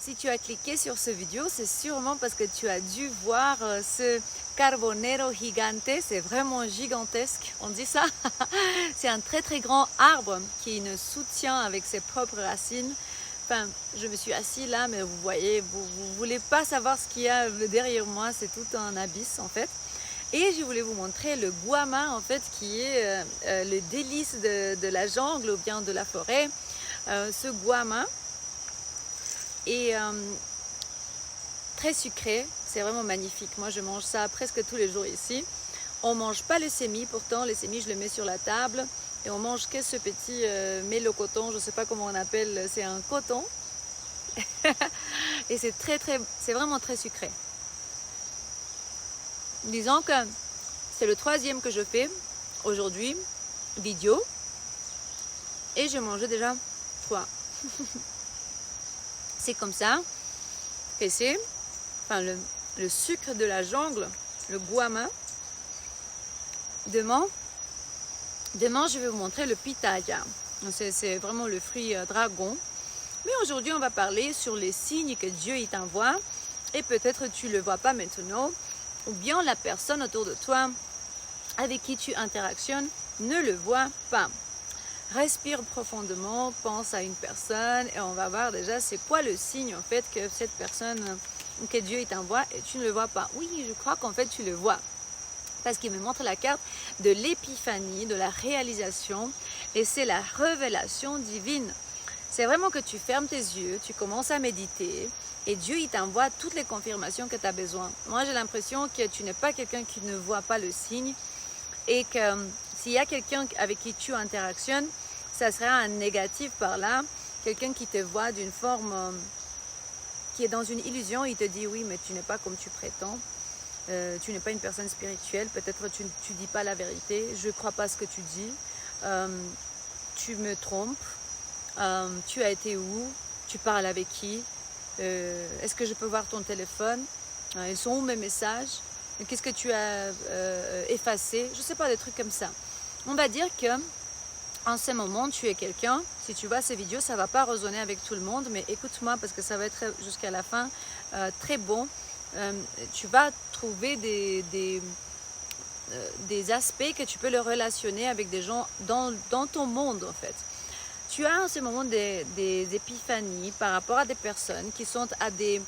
Si tu as cliqué sur cette vidéo, c'est sûrement parce que tu as dû voir ce Carbonero gigante. C'est vraiment gigantesque, on dit ça. C'est un très très grand arbre qui nous soutient avec ses propres racines. Enfin, je me suis assise là, mais vous voyez, vous voulez pas savoir ce qu'il y a derrière moi. C'est tout un abysse en fait. Et je voulais vous montrer le guama en fait, qui est le délice de la jungle ou bien de la forêt. Ce guama est très sucré, c'est vraiment magnifique. Moi je mange ça presque tous les jours ici. On ne mange pas le sémi, pourtant le sémi je le mets sur la table et on mange que ce petit mélo-coton, je ne sais pas comment on appelle, c'est un coton. Et c'est vraiment très sucré. Disons que c'est le 3e que je fais aujourd'hui, vidéo, et je mangeais déjà 3. C'est comme ça que c'est, enfin le sucre de la jungle, le guama. Demain, je vais vous montrer le pitaya. C'est vraiment le fruit dragon. Mais aujourd'hui, on va parler sur les signes que Dieu il t'envoie. Et peut-être tu ne le vois pas maintenant, ou bien la personne autour de toi avec qui tu interactionnes ne le voit pas. Respire profondément, pense à une personne et on va voir déjà c'est quoi le signe en fait que cette personne, que Dieu il t'envoie et tu ne le vois pas. Oui, je crois qu'en fait tu le vois. Parce qu'il me montre la carte de l'épiphanie, de la réalisation et c'est la révélation divine. C'est vraiment que tu fermes tes yeux, tu commences à méditer et Dieu il t'envoie toutes les confirmations que tu as besoin. Moi j'ai l'impression que tu n'es pas quelqu'un qui ne voit pas le signe et que s'il y a quelqu'un avec qui tu interactionnes, ça sera un négatif par là, quelqu'un qui te voit d'une forme qui est dans une illusion, il te dit oui mais tu n'es pas comme tu prétends. Tu n'es pas une personne spirituelle, peut-être tu ne dis pas la vérité, je ne crois pas ce que tu dis, tu me trompes, tu as été où, tu parles avec qui, est-ce que je peux voir ton téléphone, ils sont où mes messages, qu'est-ce que tu as effacé, je ne sais pas, des trucs comme ça. On va dire que en ce moment tu es quelqu'un, si tu vois ces vidéos ça ne va pas résonner avec tout le monde, mais écoute-moi parce que ça va être jusqu'à la fin très bon. Tu vas trouver des aspects que tu peux le relationner avec des gens dans ton monde en fait. Tu as en ce moment des épiphanies par rapport à des personnes qui sont à des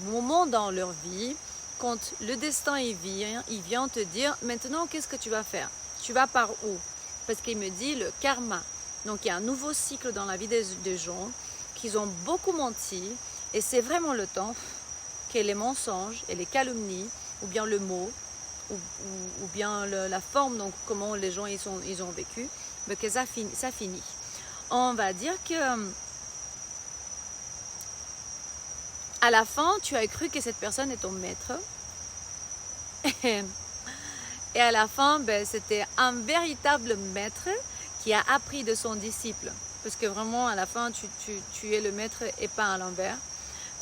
moments dans leur vie quand le destin il vient te dire maintenant qu'est-ce que tu vas faire, tu vas par où, parce qu'il me dit le karma. Donc il y a un nouveau cycle dans la vie des gens qui ont beaucoup menti et c'est vraiment le temps que les mensonges et les calomnies, ou bien le mot, ou bien la forme, donc comment les gens ils ont vécu, mais que ça finit. On va dire que à la fin, tu as cru que cette personne est ton maître. Et à la fin, ben, c'était un véritable maître qui a appris de son disciple. Parce que vraiment, à la fin, tu es le maître et pas à l'envers.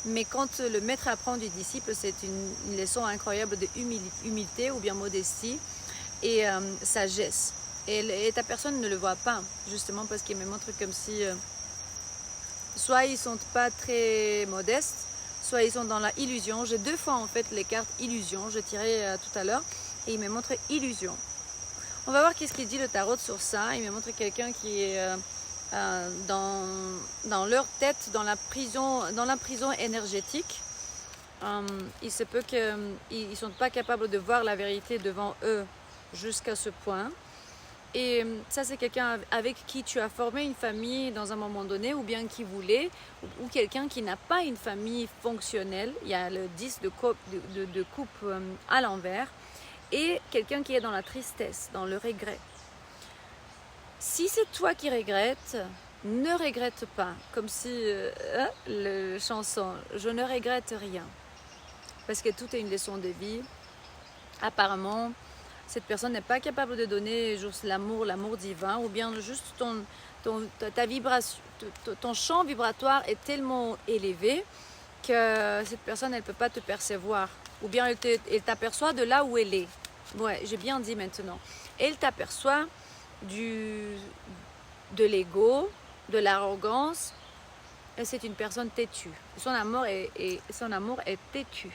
Mais quand le maître apprend du disciple, c'est une leçon incroyable de humilité ou bien modestie et sagesse. Et ta personne ne le voit pas, justement parce qu'il me montre comme si soit ils ne sont pas très modestes, soit ils sont dans la illusion. J'ai 2 fois en fait les cartes illusion, je tirais tout à l'heure, et il me montre illusion. On va voir qu'est-ce qu'il dit le tarot sur ça. Il me montre quelqu'un qui est dans leur tête, dans la prison énergétique. Il se peut qu'ils ne sont pas capables de voir la vérité devant eux jusqu'à ce point. Et ça, c'est quelqu'un avec qui tu as formé une famille dans un moment donné, ou bien qui voulait, ou quelqu'un qui n'a pas une famille fonctionnelle. Il y a le 10 de coupe à l'envers. Et quelqu'un qui est dans la tristesse, dans le regret. Si c'est toi qui regrettes, ne regrette pas. Comme si, le chanson, je ne regrette rien. Parce que tout est une leçon de vie. Apparemment, cette personne n'est pas capable de donner juste l'amour divin, ou bien juste ta vibration, ton champ vibratoire est tellement élevé que cette personne, elle ne peut pas te percevoir. Ou bien elle t'aperçoit de là où elle est. Ouais, j'ai bien dit maintenant. Elle t'aperçoit de l'ego, de l'arrogance c'est une personne têtue. Son amour est têtu.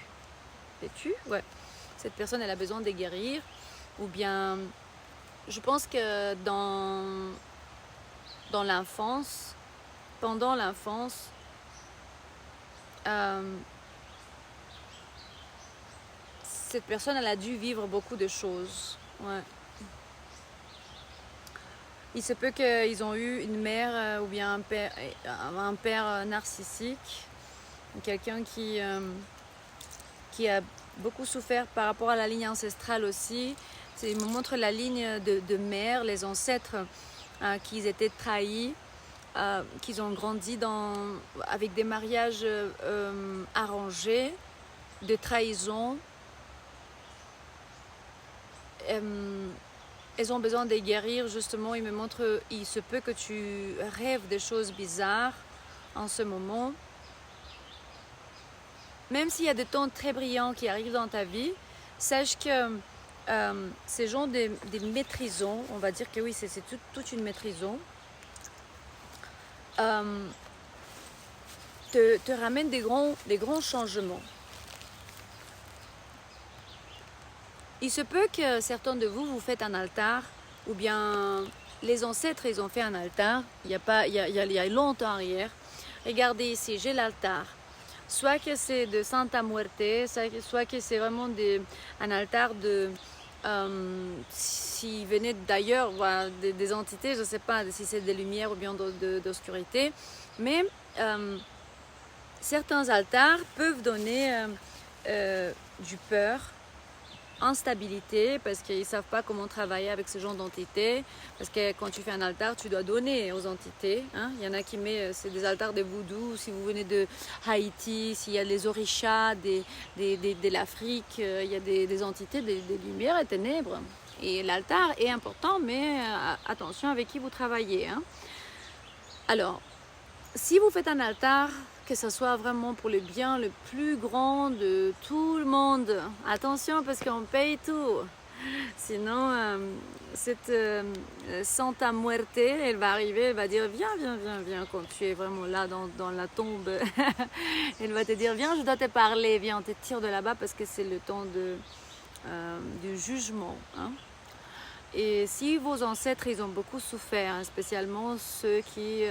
Têtu, ouais. Cette personne, elle a besoin de guérir. Ou bien, je pense que dans l'enfance, pendant l'enfance, cette personne, elle a dû vivre beaucoup de choses. Ouais. Il se peut qu'ils ont eu une mère ou bien un père narcissique, quelqu'un qui a beaucoup souffert par rapport à la ligne ancestrale aussi. Il me montre la ligne de mère, les ancêtres qui étaient trahis, qu'ils ont grandi avec des mariages arrangés, de trahison. Elles ont besoin de guérir, justement. Il me montre, il se peut que tu rêves des choses bizarres en ce moment. Même s'il y a des temps très brillants qui arrivent dans ta vie, sache que ces gens des maîtrisons, on va dire que oui, c'est toute une maîtrison, te ramènent des grands changements. Il se peut que certains de vous faites un altar, ou bien les ancêtres, ils ont fait un altar, il y a longtemps arrière. Regardez ici, j'ai l'altar. Soit que c'est de Santa Muerte, soit que c'est vraiment un altar de... s'il venait d'ailleurs, voilà, des entités, je ne sais pas si c'est des lumières ou bien d'obscurité, mais certains altars peuvent donner du peur, instabilité, parce qu'ils ne savent pas comment travailler avec ce genre d'entités, parce que quand tu fais un altar, tu dois donner aux entités, hein. Il y en a qui mettent, c'est des altars de voodoo, si vous venez de Haïti, s'il y a les orishas de l'Afrique, il y a des entités, des lumières et ténèbres, et l'altar est important, mais attention avec qui vous travaillez, hein. Alors, si vous faites un altar, que ce soit vraiment pour le bien le plus grand de tout le monde. Attention, parce qu'on paye tout. Sinon, cette Santa Muerte, elle va arriver, elle va dire viens, quand tu es vraiment là dans la tombe. Elle va te dire viens, je dois te parler, viens, on te tire de là-bas parce que c'est le temps du jugement, hein. Et si vos ancêtres, ils ont beaucoup souffert, hein, spécialement ceux qui...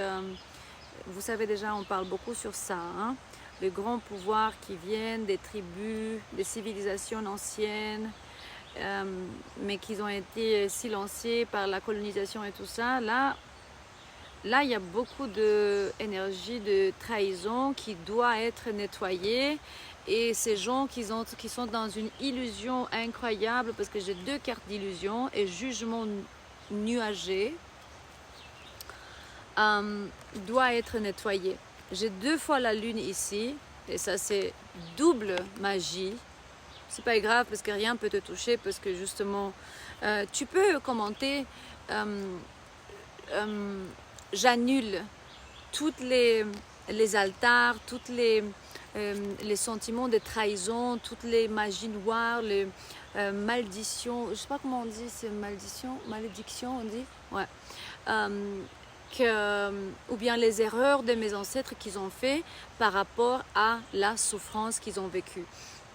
vous savez déjà, on parle beaucoup sur ça, hein? Les grands pouvoirs qui viennent des tribus, des civilisations anciennes, mais qui ont été silenciés par la colonisation et tout ça. Là, il y a beaucoup d'énergie de trahison qui doit être nettoyée. Et ces gens qui sont dans une illusion incroyable, parce que j'ai 2 cartes d'illusion et jugement nuagé, doit être nettoyé. J'ai 2 fois la lune ici, et ça c'est double magie. C'est pas grave parce que rien peut te toucher, parce que justement tu peux commenter j'annule toutes les altars, toutes les sentiments de trahison, toutes les magies noires, les malédictions, je sais pas comment on dit, c'est malédiction on dit, ouais. Ou bien les erreurs de mes ancêtres qu'ils ont fait par rapport à la souffrance qu'ils ont vécue.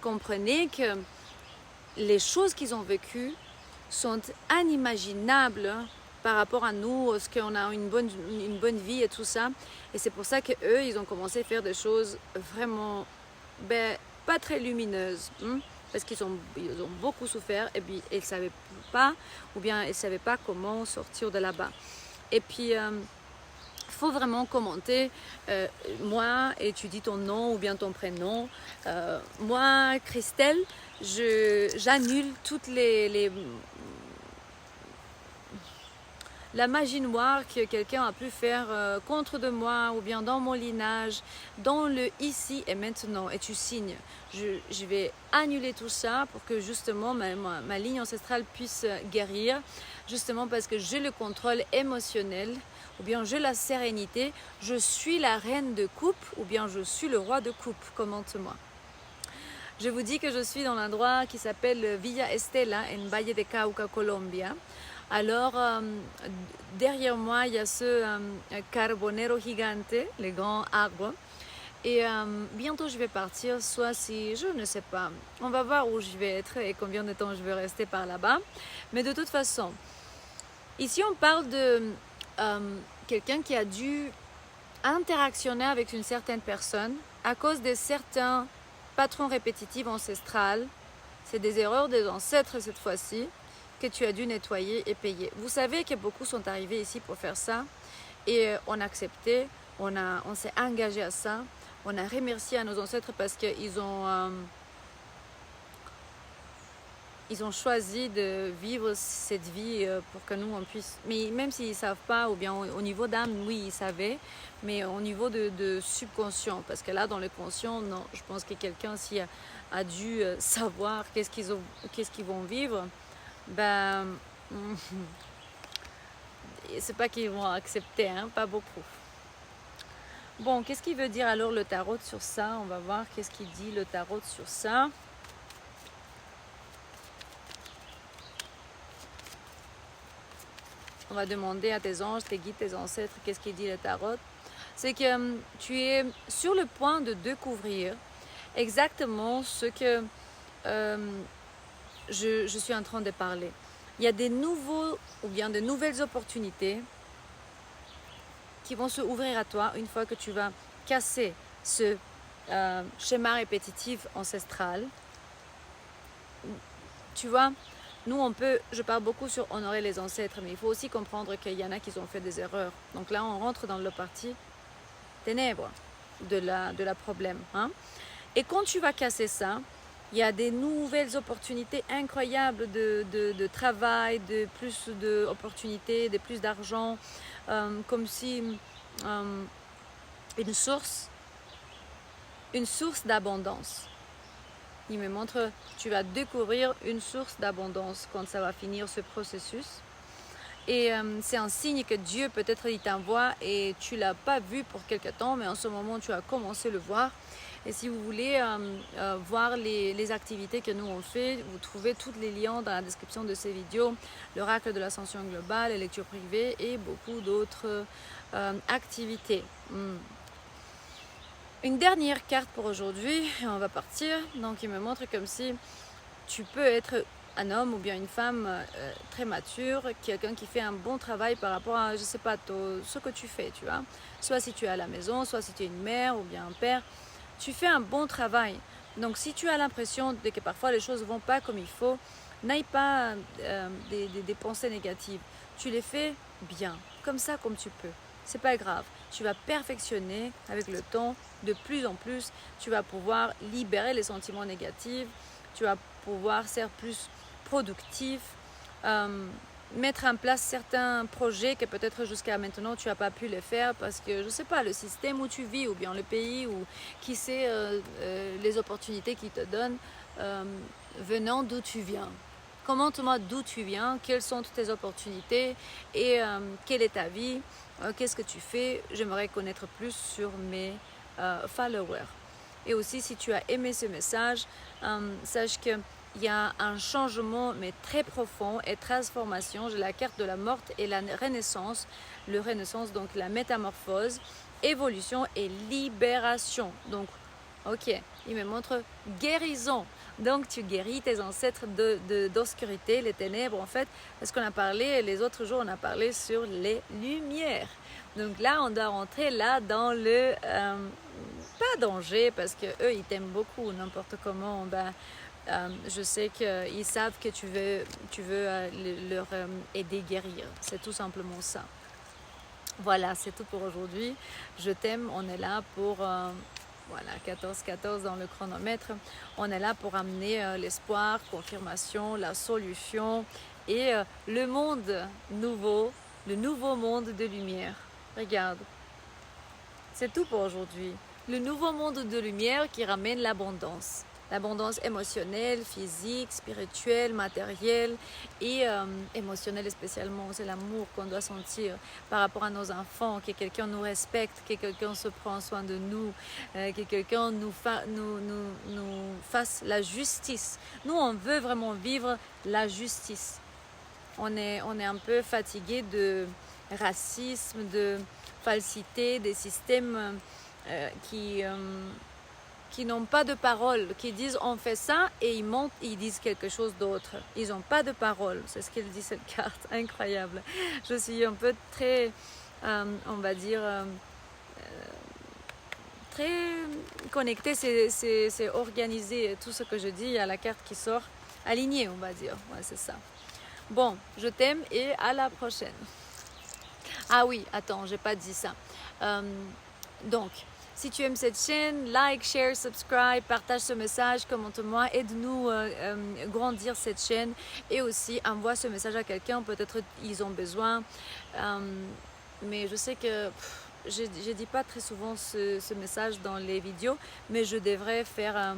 Comprenez que les choses qu'ils ont vécues sont inimaginables par rapport à nous, est-ce qu'on a une bonne vie et tout ça. Et c'est pour ça qu'eux, ils ont commencé à faire des choses vraiment pas très lumineuses, hein, parce qu'ils ont beaucoup souffert et puis ils ne savaient pas, ou bien ils ne savaient pas comment sortir de là-bas. Et puis, faut vraiment commenter, moi, et tu dis ton nom ou bien ton prénom. Moi, Christelle, j'annule toutes la magie noire que quelqu'un a pu faire contre de moi ou bien dans mon lignage, dans le ici et maintenant. Et tu signes. Je vais annuler tout ça pour que justement ma ligne ancestrale puisse guérir, justement parce que j'ai le contrôle émotionnel, ou bien j'ai la sérénité, je suis la reine de coupe, ou bien je suis le roi de coupe. Commente-moi. Je vous dis que je suis dans l'endroit qui s'appelle Villa Estela, en Valle de Cauca, Colombia. Alors, derrière moi, il y a ce Carbonero Gigante, les grands arbres. Et bientôt, je vais partir, soit si, je ne sais pas, on va voir où je vais être et combien de temps je vais rester par là-bas. Mais de toute façon, ici, on parle de quelqu'un qui a dû interactionner avec une certaine personne à cause de certains patrons répétitifs ancestrales. C'est des erreurs des ancêtres cette fois-ci que tu as dû nettoyer et payer. Vous savez que beaucoup sont arrivés ici pour faire ça et on a accepté, on s'est engagé à ça, on a remercié à nos ancêtres parce qu'ils ils ont choisi de vivre cette vie pour que nous on puisse, mais même s'ils ne savent pas, ou bien au niveau d'âme, oui ils savaient, mais au niveau de subconscient, parce que là dans le conscient, non, je pense que quelqu'un s'y a dû savoir qu'est-ce qu'ils vont vivre, ben c'est pas qu'ils vont accepter, hein, pas beaucoup. Bon, qu'est-ce qu'il veut dire alors le tarot sur ça? On va voir qu'est-ce qu'il dit le tarot sur ça. On va demander à tes anges, tes guides, tes ancêtres, qu'est-ce qu'il dit le tarot. C'est que tu es sur le point de découvrir exactement ce que je suis en train de parler. Il y a des nouveaux ou bien de nouvelles opportunités qui vont se ouvrir à toi une fois que tu vas casser ce schéma répétitif ancestral. Tu vois, nous je parle beaucoup sur honorer les ancêtres, mais il faut aussi comprendre qu'il y en a qui ont fait des erreurs. Donc là, on rentre dans la partie ténèbres de la problème. Hein? Et quand tu vas casser ça, il y a des nouvelles opportunités incroyables de travail, de plus d'opportunités, de plus d'argent, comme si une source d'abondance. Il me montre, tu vas découvrir une source d'abondance quand ça va finir ce processus. Et c'est un signe que Dieu peut-être il t'envoie et tu ne l'as pas vu pour quelque temps, mais en ce moment tu as commencé à le voir. Et si vous voulez voir les activités que nous on fait, vous trouvez tous les liens dans la description de ces vidéos. L'oracle de l'ascension globale, les lectures privées et beaucoup d'autres activités. Une dernière carte pour aujourd'hui, on va partir. Donc il me montre comme si tu peux être un homme ou bien une femme très mature, quelqu'un qui fait un bon travail par rapport à, je sais pas, ce que tu fais, tu vois. Soit si tu es à la maison, soit si tu es une mère ou bien un père, tu fais un bon travail. Donc si tu as l'impression que parfois les choses ne vont pas comme il faut, n'aille pas des pensées négatives. Tu les fais bien, comme ça, comme tu peux. C'est pas grave. Tu vas perfectionner avec le temps de plus en plus. Tu vas pouvoir libérer les sentiments négatifs. Tu vas pouvoir ser plus productif, mettre en place certains projets que peut-être jusqu'à maintenant tu n'as pas pu les faire parce que, je ne sais pas, le système où tu vis ou bien le pays ou qui sait les opportunités qu'ils te donnent venant d'où tu viens. Commente-moi d'où tu viens, quelles sont toutes tes opportunités et quelle est ta vie, qu'est-ce que tu fais. J'aimerais connaître plus sur mes followers. Et aussi, si tu as aimé ce message, sache qu'il y a un changement mais très profond et transformation. J'ai la carte de la mort et la renaissance. Le renaissance, donc la métamorphose, évolution et libération. Donc, ok, il me montre guérison. Donc, tu guéris tes ancêtres d'obscurité, les ténèbres, en fait. Parce qu'on a parlé, les autres jours, on a parlé sur les lumières. Donc là, on doit rentrer là dans le... pas danger, parce qu'eux, ils t'aiment beaucoup, n'importe comment. Je sais qu'ils savent que tu veux leur aider à guérir. C'est tout simplement ça. Voilà, c'est tout pour aujourd'hui. Je t'aime, on est là pour... Voilà, 14-14 dans le chronomètre. On est là pour amener l'espoir, confirmation, la solution et le monde nouveau, le nouveau monde de lumière. Regarde, c'est tout pour aujourd'hui. Le nouveau monde de lumière qui ramène l'abondance. L'abondance émotionnelle, physique, spirituelle, matérielle et émotionnelle spécialement. C'est l'amour qu'on doit sentir par rapport à nos enfants, que quelqu'un nous respecte, que quelqu'un se prend soin de nous, que quelqu'un nous fasse la justice. Nous, on veut vraiment vivre la justice. on est un peu fatigué de racisme, de falsité, des systèmes qui n'ont pas de parole, qui disent on fait ça et ils montent, ils disent quelque chose d'autre. Ils n'ont pas de parole, c'est ce qu'elle dit cette carte, incroyable. Je suis un peu très, on va dire, très connectée, c'est organisé, tout ce que je dis, il y a la carte qui sort, alignée on va dire, ouais, c'est ça. Bon, je t'aime et à la prochaine. Ah oui, attends, j'ai pas dit ça. Donc, si tu aimes cette chaîne, like, share, subscribe, partage ce message, commente-moi, aide-nous grandir cette chaîne et aussi envoie ce message à quelqu'un, peut-être ils ont besoin. Mais je sais que je dis pas très souvent ce message dans les vidéos, mais je devrais faire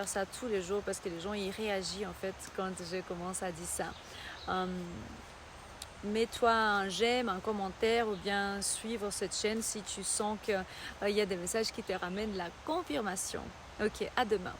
ça tous les jours parce que les gens ils réagissent en fait quand je commence à dire ça. Mets-toi un j'aime, un commentaire ou bien suivre cette chaîne si tu sens qu'il y a des messages qui te ramènent la confirmation. Ok, à demain.